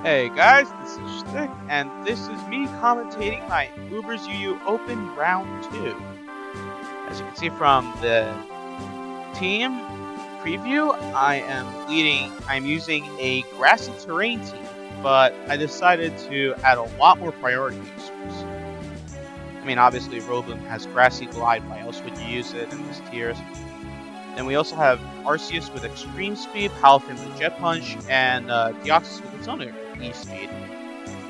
Hey guys, this is Stick, and this is me commentating my Uber's UU Open Round 2. As you can see from the team preview, I'm using a grassy terrain team, but I decided to add a lot more priority users. I mean, obviously Robin has grassy glide, why else would you use it in this tiers? Then we also have Arceus with extreme speed, Palafin with jet punch, and Deoxys with its own E-speed.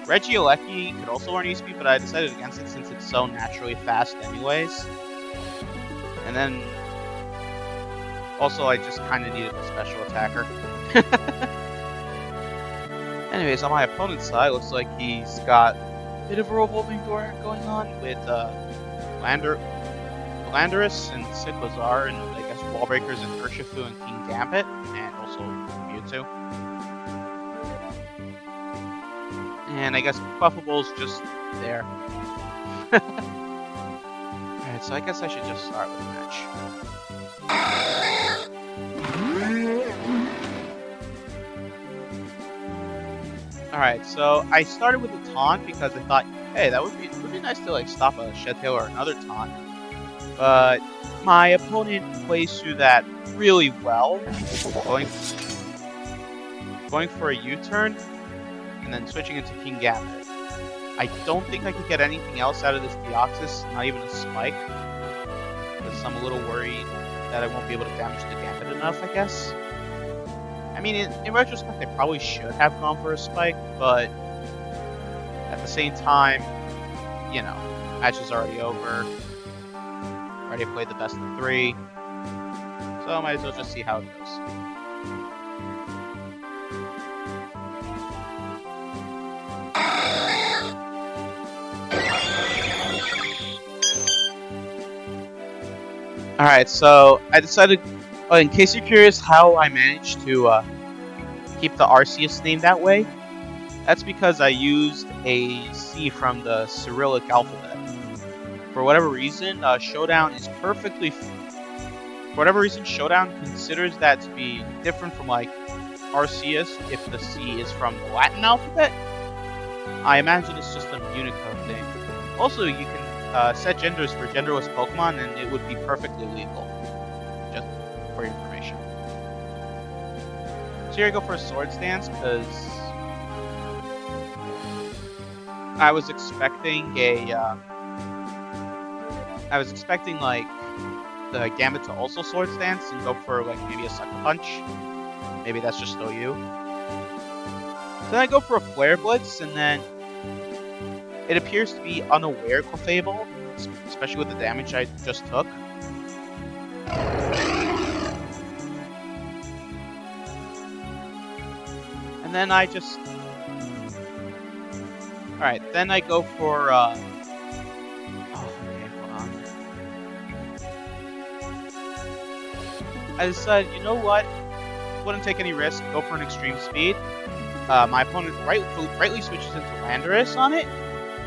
Regieleki could also learn E-speed, but I decided against it since it's so naturally fast anyways. And then also I just kind of needed a special attacker. Anyways, on my opponent's side, looks like he's got a bit of a revolving door going on with Landorus and Cyclizar, and I guess Wall Breakers and Urshifu and King Gambit, and also Mewtwo. And I guess Buffable's just there. Alright, so I guess I should just start with the match. Alright, so I started with a taunt because I thought, hey, it would be nice to like stop a Shed Tail or another taunt. But my opponent plays through that really well, going for a U-turn and then switching into King Gambit. I don't think I could get anything else out of this Deoxys, not even a spike, because I'm a little worried that I won't be able to damage the Gambit enough, I guess. I mean, in retrospect, I probably should have gone for a spike, but at the same time, you know, match is already over. Already played the best of 3, so I might as well just see how it goes. Alright, so I decided, in case you're curious how I managed to keep the Arceus name that way, that's because I used a C from the Cyrillic alphabet. For whatever reason, Showdown considers that to be different from like Arceus if the C is from the Latin alphabet. I imagine it's just a Unicode thing. Also, you can set genders for genderless Pokemon, and it would be perfectly legal. Just for your information. So here I go for a Swords Dance because I was expecting like the Gambit to also Swords Dance and go for like maybe a Sucker Punch. Maybe that's just OU. Then I go for a Flare Blitz, and then it appears to be unaware Clefable, especially with the damage I just took. And then I just... Alright, then I go for... okay, hold on. I decided, you know what? Wouldn't take any risk, go for an extreme speed. My opponent rightly switches into Landorus on it,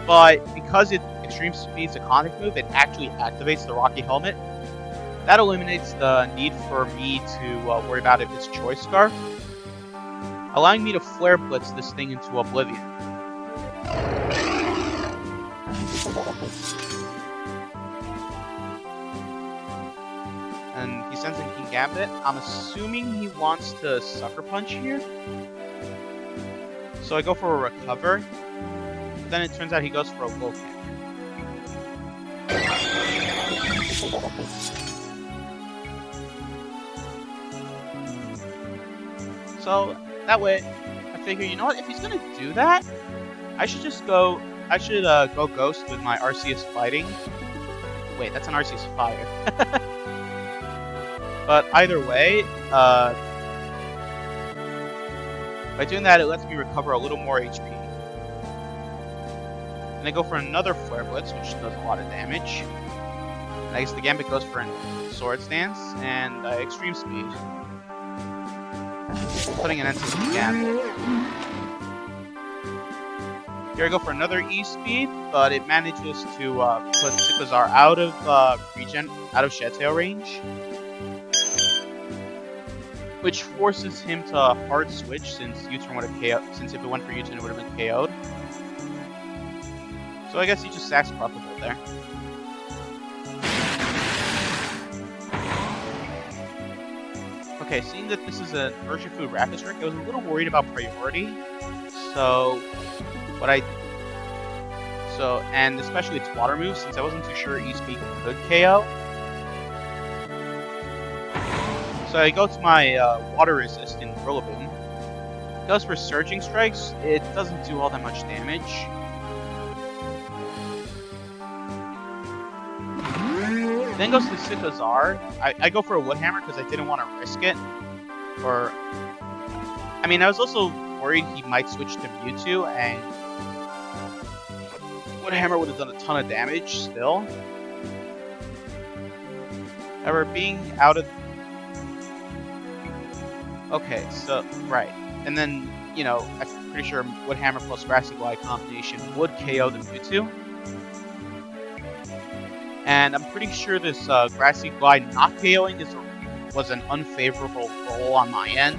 but because extreme speed's a contact move, it actually activates the Rocky Helmet. That eliminates the need for me to worry about if it's Choice Scarf, allowing me to Flare Blitz this thing into oblivion. And he sends in King Gambit. I'm assuming he wants to Sucker Punch here. So I go for a Recover. Then it turns out he goes for a Low Kick. So that way, I figure, you know what? If he's gonna do that, I should go Ghost with my Arceus Fighting. Wait, that's an Arceus Fire. But either way, by doing that, it lets me recover a little more HP. And I go for another Flare Blitz, which does a lot of damage. And I guess the Gambit goes for a Swords Dance and Extreme Speed, putting an end to the Gambit. Here I go for another E-Speed, but it manages to put Cyclizar out of Shed Tail range. which forces him to hard switch since U-turn would have KO'd. Since if it went for U-turn, it would have been KO'd. So I guess he just sacks Buffable there. Okay, seeing that this is an Urshifu Rapid Strike, I was a little worried about priority. And especially its water move, since I wasn't too sure ESP could KO. So I go to my water resist in Rillaboom. Goes for Surging Strikes. It doesn't do all that much damage. Then goes to Sikazar. I go for a Wood Hammer because I didn't want to risk it. I was also worried he might switch to Mewtwo, and Wood Hammer would have done a ton of damage still. However, being out of... Okay, so, right. And then, I'm pretty sure Wood Hammer plus Grassy Glide combination would KO the Mewtwo. And I'm pretty sure this Grassy Glide not KOing was an unfavorable roll on my end.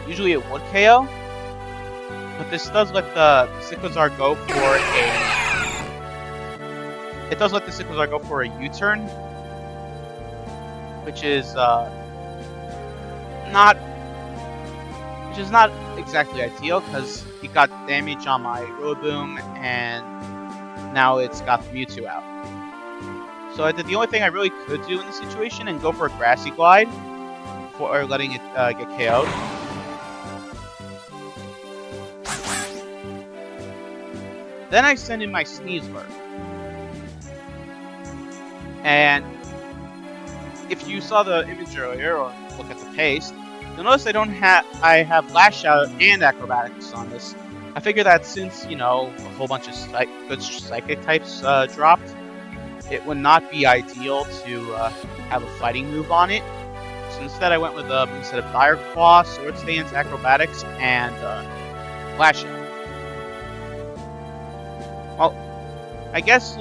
Usually it would KO, but this does let the Sikazar go for a... It does let the Sikazar go for a U-turn, which is not exactly ideal because it got damage on my Rillaboom and now it's got the Mewtwo out. So I did the only thing I really could do in this situation and go for a Grassy Glide before letting it get KO'd. Then I send in my Sneasler. And if you saw the image earlier or look at the paste, you'll notice I have Lash Out and Acrobatics on this. I figure that since, a whole bunch of good Psychic types dropped, it would not be ideal to have a fighting move on it. So instead I went with instead of Dire Claw, Sword Stance, Acrobatics, and Lash Out. Well, I guess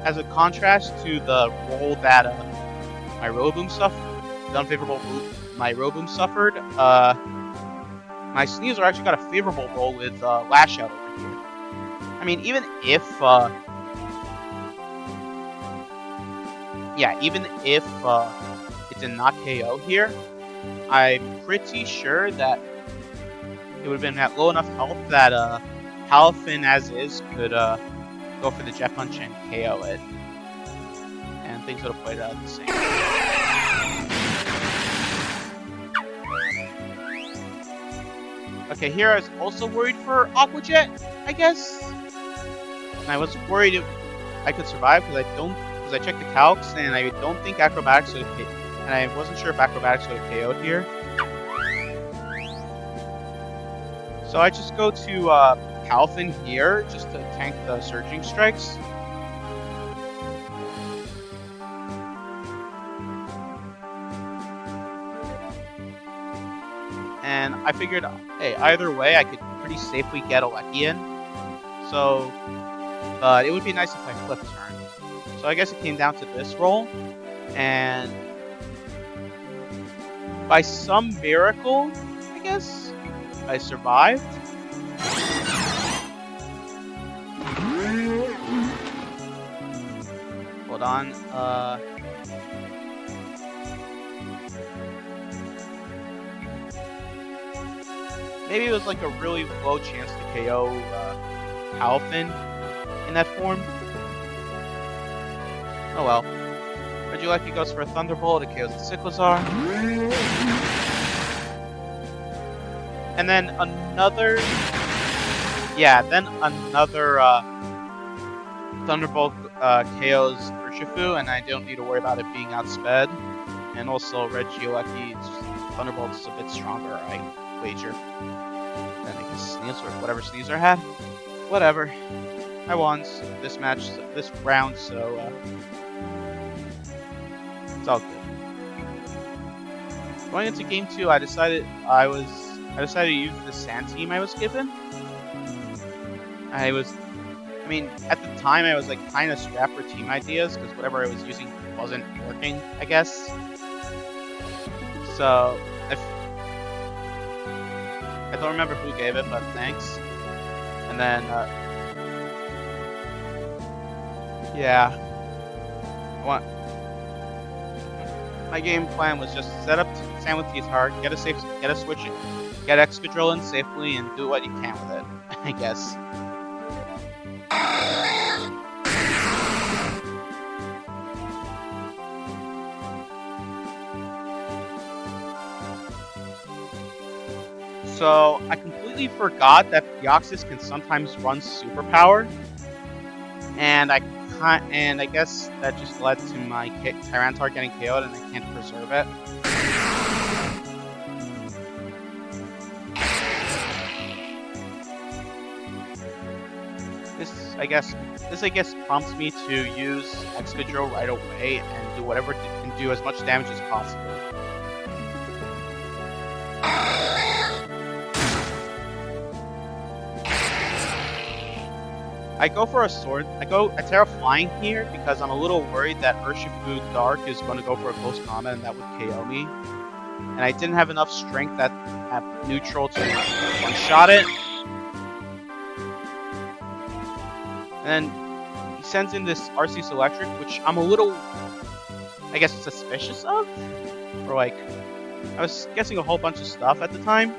as a contrast to the roll that my Rillaboom suffered, the unfavorable roll my Rillaboom suffered, my Sneasler actually got a favorable roll with Lash Out over here. Even if it did not KO here, I'm pretty sure that it would have been at low enough health that Palafin as is could go for the Jet Punch and KO it. And things would have played out the same. Okay, here I was also worried for Aqua Jet, I guess. And I was worried if I could survive because I checked the calcs and I don't think Acrobatics would have and I wasn't sure if Acrobatics would have KO'd here. So I just go to Palafin here just to tank the Surging Strikes. And I figured, hey, either way I could pretty safely get Alekian. So, but it would be nice if I flipped turn. So I guess it came down to this roll, and by some miracle, I guess, I survived. Hold on, maybe it was like a really low chance to KO Palafin in that form. Oh well. Regieleki goes for a Thunderbolt, it KOs the Cyclozar. And then another Thunderbolt KOs Urshifu, and I don't need to worry about it being outsped. And also Regielecki's Thunderbolt is a bit stronger, I wager. Then I guess Sneasler, whatever Sneasler had. Whatever. I won this match, this round, so it's all good. Going into game 2, I decided to use the Sand team I was given. At the time I was kind of strapped for team ideas because whatever I was using wasn't working, I guess. So I don't remember who gave it, but thanks. And then, yeah. My game plan was just set up Sand with Teeth hard, get a switch, get Excadrill in safely, and do what you can with it, I guess. So I completely forgot that Deoxys can sometimes run Superpower, and I guess that just led to my Tyranitar getting KO'd, and I can't preserve it. This I guess prompts me to use Excadrill right away and do whatever and do as much damage as possible. I go for a sword. I Terra Flying here because I'm a little worried that Urshifu Dark is going to go for a close combat and that would KO me. And I didn't have enough strength at neutral to one-shot it. And then he sends in this Arceus Electric, which I'm a little, I guess, suspicious of. Or like, I was guessing a whole bunch of stuff at the time.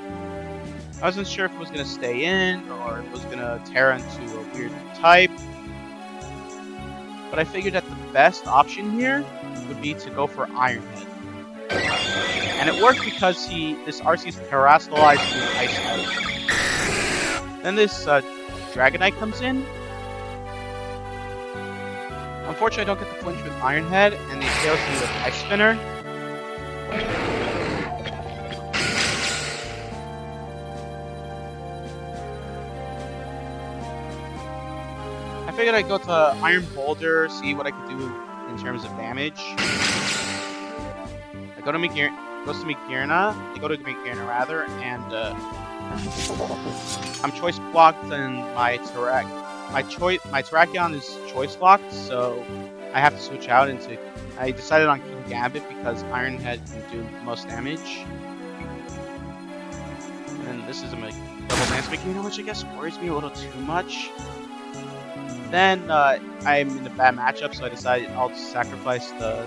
I wasn't sure if it was going to stay in, or if it was going to tear into a weird type. But I figured that the best option here would be to go for Iron Head. And it worked because this Arceus terrestrialized through an Ice Type. Then this Dragonite comes in. Unfortunately, I don't get the flinch with Iron Head, and it kills me with Ice Spinner. I figured I'd go to Iron Boulder, see what I could do in terms of damage. I go to Magearna, and I'm choice blocked, and my Terrakion is choice locked, so I have to switch out into. I decided on King Gambit because Iron Head can do the most damage. And then this is a double dance Magearna, which I guess worries me a little too much. Then I'm in a bad matchup, so I decided I'll just sacrifice the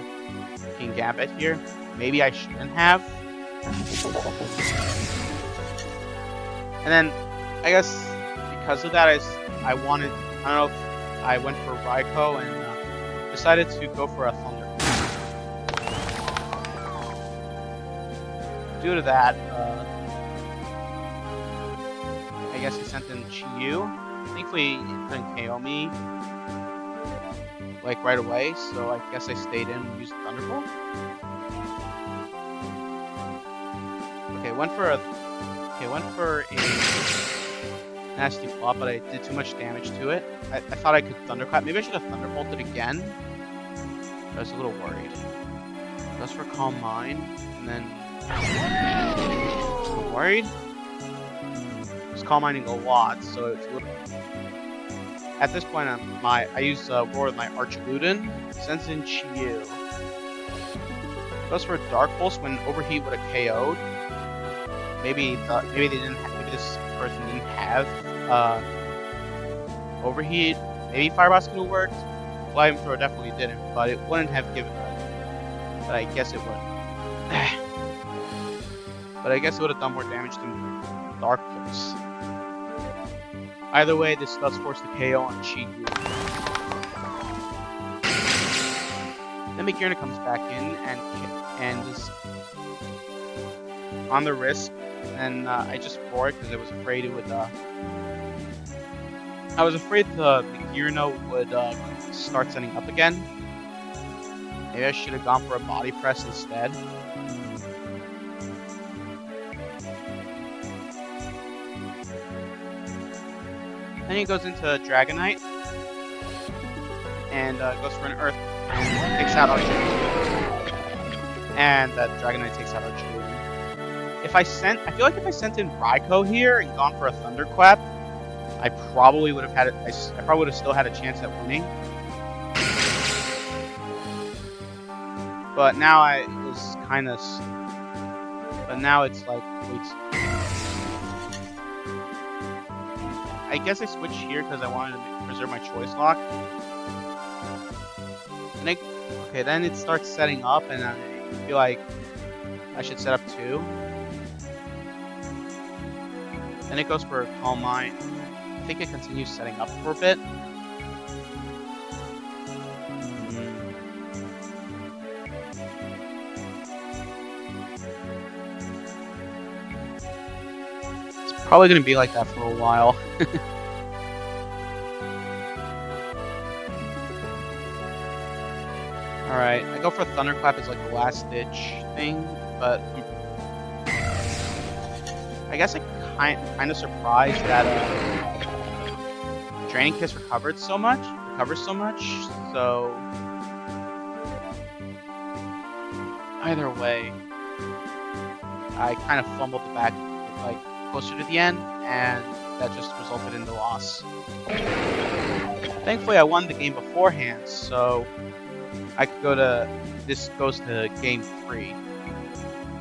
King Gambit here. Maybe I shouldn't have. And then I guess because of that, I don't know if I went for Raikou and decided to go for a Thunder. Due to that, I guess he sent in Chiyu. Thankfully, it couldn't KO me, like, right away, so I guess I stayed in and used Thunderbolt. Okay, went for a nasty flop, but I did too much damage to it. I thought I could Thunderclap. Maybe I should have Thunderbolted again. I was a little worried. Goes for Calm Mind, and then I'm worried. Calm Minding a lot, so it's a little. At this point, I use Roar with my Archiludin. Sends in Chiyu. Goes for Dark Pulse when Overheat would have KO'd. Maybe this person didn't have Overheat. Maybe Fire Blast could have worked. Flamethrower definitely didn't, but it wouldn't have given it. But I guess it would. But I guess it would have done more damage than Dark Pulse. Either way, this does force the KO on Chiyu. Then Magearna comes back in and is on the risk, and I just roar it because I was afraid it would. I was afraid the Magearna would start setting up again. Maybe I should have gone for a body press instead. Then he goes into Dragonite and goes for an Earth and takes out Archiludin. And that Dragonite takes out Archiludin. I feel like if I sent in Raikou here and gone for a Thunderclap, I probably would have still had a chance at winning. But now But now it's like, wait. I guess I switched here because I wanted to preserve my choice lock. And okay, then it starts setting up, and I feel like I should set up 2. Then it goes for Calm Mind. I think it continues setting up for a bit. It's probably going to be like that for a while. Alright, I go for Thunderclap as like the last ditch thing, but I guess I'm kind of surprised that Draining Kiss recovers so much, so either way, I kind of fumbled the back like closer to the end, and that just resulted in the loss. Thankfully, I won the game beforehand, so I could go to, this goes to game 3.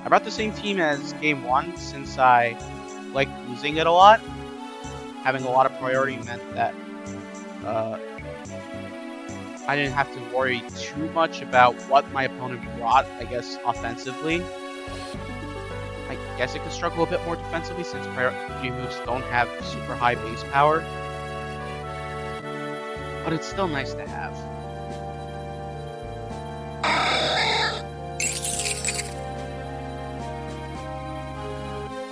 I brought the same team as game 1 since I like using it a lot. Having a lot of priority meant that I didn't have to worry too much about what my opponent brought, I guess, offensively. I guess it could struggle a bit more defensively since priority moves don't have super high base power. But it's still nice to have.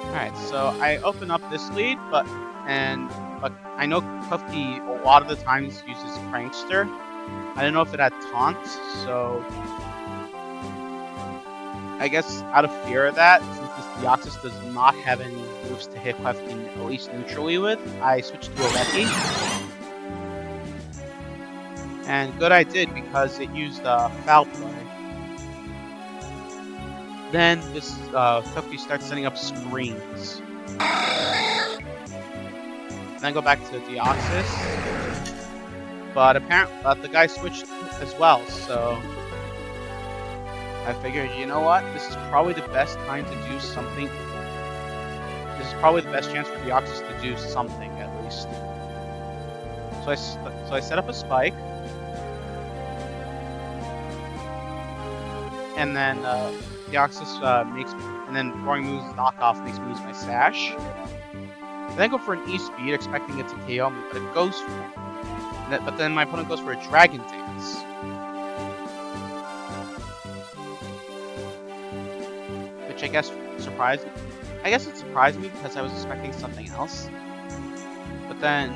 Alright, so I open up this lead, but I know Klefki a lot of the times uses Prankster. I don't know if it had Taunt, so I guess out of fear of that, since this Deoxys does not have any moves to hit Klefki at least neutrally with, I switched to Aleki. And good I did, because it used Foul Play. Then this Klefki starts setting up screens. Then go back to Deoxys. But apparently the guy switched as well, so I figured, you know what? This is probably the best time to do something. This is probably the best chance for Deoxys to do something, at least. So I set up a spike. And then Deoxys makes, and then Roaring Moon's knockoff makes me use my Sash. Then I go for an E-Speed, expecting it to KO me, but it goes for, but then my opponent goes for a Dragon Dance. Which I guess surprised me. I guess it surprised me because I was expecting something else. But then,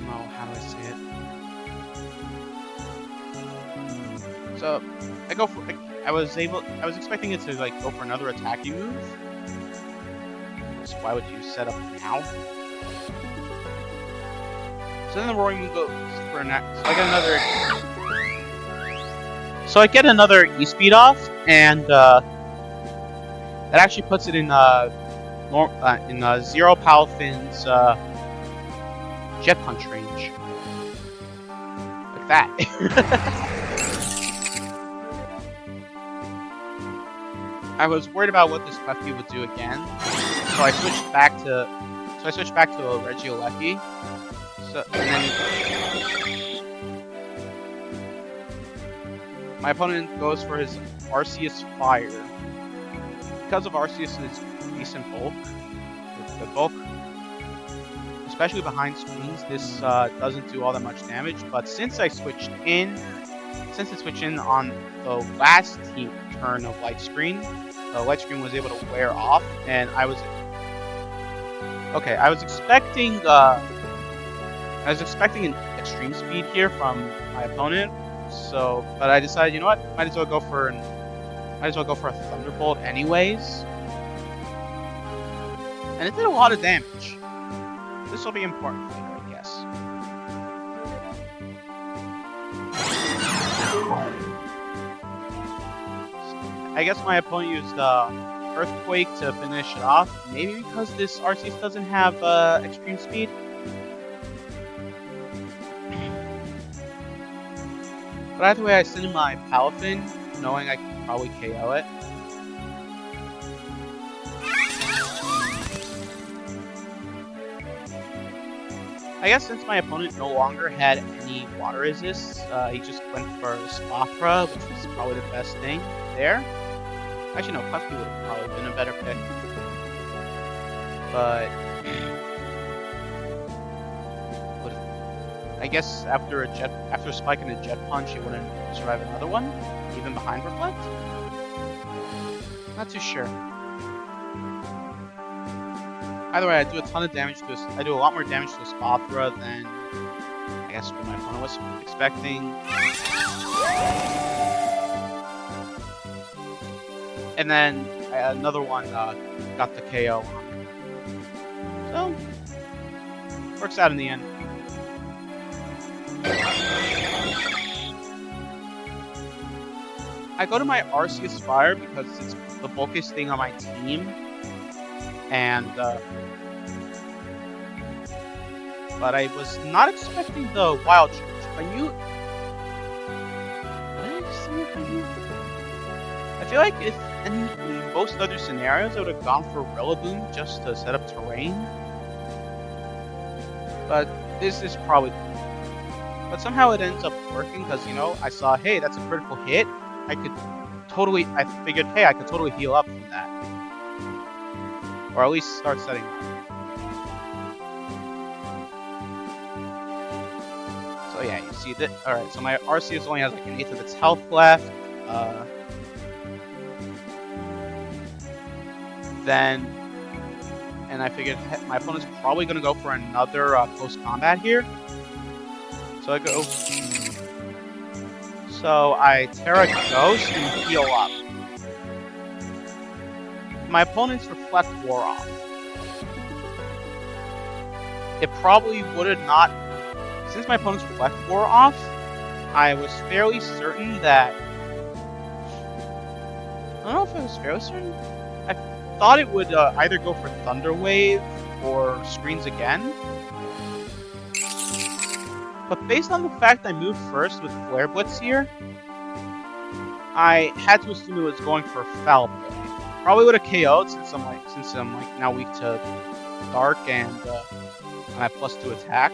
no, how do I say it? So I go for, I was expecting it to like go for another attacking move. So why would you set up now? So then the Roaring Moon goes for an, so I get another E-Speed off, and that actually puts it in Zero Palfin's Jet Punch range, like that. I was worried about what this Klefki would do again, so I switched back to a Regieleki. So and then my opponent goes for his Arceus Fire. Because of Arceus's decent bulk, or good bulk, especially behind screens, this doesn't do all that much damage. But since it switched in on the last turn of Light Screen, the Light Screen was able to wear off, and I was expecting an extreme speed here from my opponent. So, but I decided, you know what, might as well go for a Thunderbolt anyways, and it did a lot of damage. This will be important later, I guess. I guess my opponent used Earthquake to finish it off, maybe because this Arceus doesn't have extreme speed. But either way, I send in my Palafin, knowing I could probably KO it. I guess since my opponent no longer had any water resists, he just went for Spopra, which was probably the best thing there. Actually, no, Puffy would have probably been a better pick. But I guess after Spike and a Jet Punch, it wouldn't survive another one, even behind Reflect. Not too sure. Either way, I do a ton of damage to this. I do a lot more damage to this Mothra than I guess what my opponent was expecting. And then another one got the KO on it. So works out in the end. I go to my Arceus Fire because it's the bulkiest thing on my team. And, but I was not expecting the Wild Charge. What did I just say? I feel like if in most other scenarios, I would have gone for Rillaboom just to set up terrain. But this is probably... But somehow it ends up working because, you know, I saw, hey, that's a critical hit. I figured, hey, I could totally heal up from that. Or at least start setting up. So yeah, you see that. Alright, so my Arceus only has like an eighth of its health left. And I figured my opponent's probably going to go for another close combat here. So I go... So I Terra Ghost and heal up. My opponent's Reflect wore off. It probably would have not... Since my opponent's Reflect wore off, I was fairly certain that... I don't know if I was fairly certain. I thought it would either go for Thunder Wave or Screens again. But based on the fact I moved first with Flare Blitz here, I had to assume it was going for Foul Play. Probably would have KO'd since I'm now weak to Dark and I have +2 attack.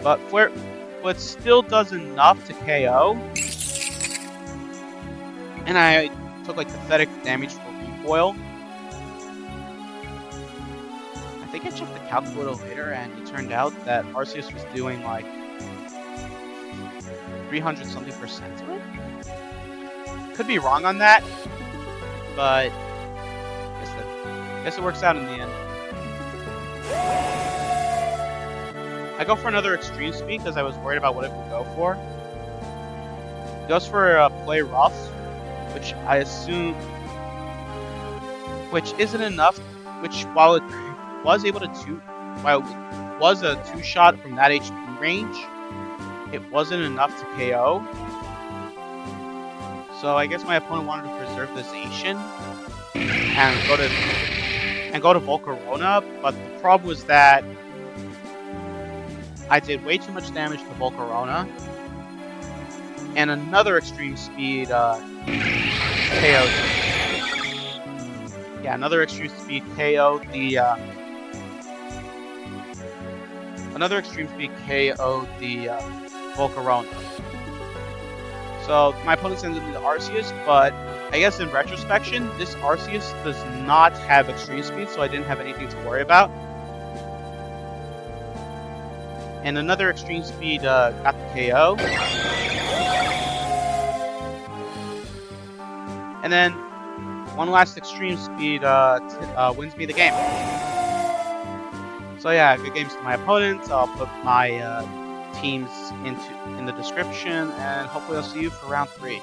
But Flare Blitz still does enough to KO. And I took like pathetic damage for recoil. I think I checked the calculator later, and it turned out that Arceus was doing like 300-something% to it. Could be wrong on that, but I guess it works out in the end. I go for another Extreme Speed because I was worried about what it would go for. It goes for Play Rough, which I assume, which isn't enough. Which while it was able to while it was a 2-shot from that HP range, it wasn't enough to KO. So I guess my opponent wanted to preserve the Zacian and go to Volcarona, but the problem was that I did way too much damage to Volcarona, and another Extreme Speed KO'd. Yeah, another Extreme Speed KO'd the Volcarona. So my opponent sends in the Arceus, but I guess in retrospection, this Arceus does not have Extreme Speed, so I didn't have anything to worry about. And another Extreme Speed got the KO. And then one last Extreme Speed wins me the game. So yeah, good games to my opponents. I'll put my teams in the description, and hopefully I'll see you for round 3.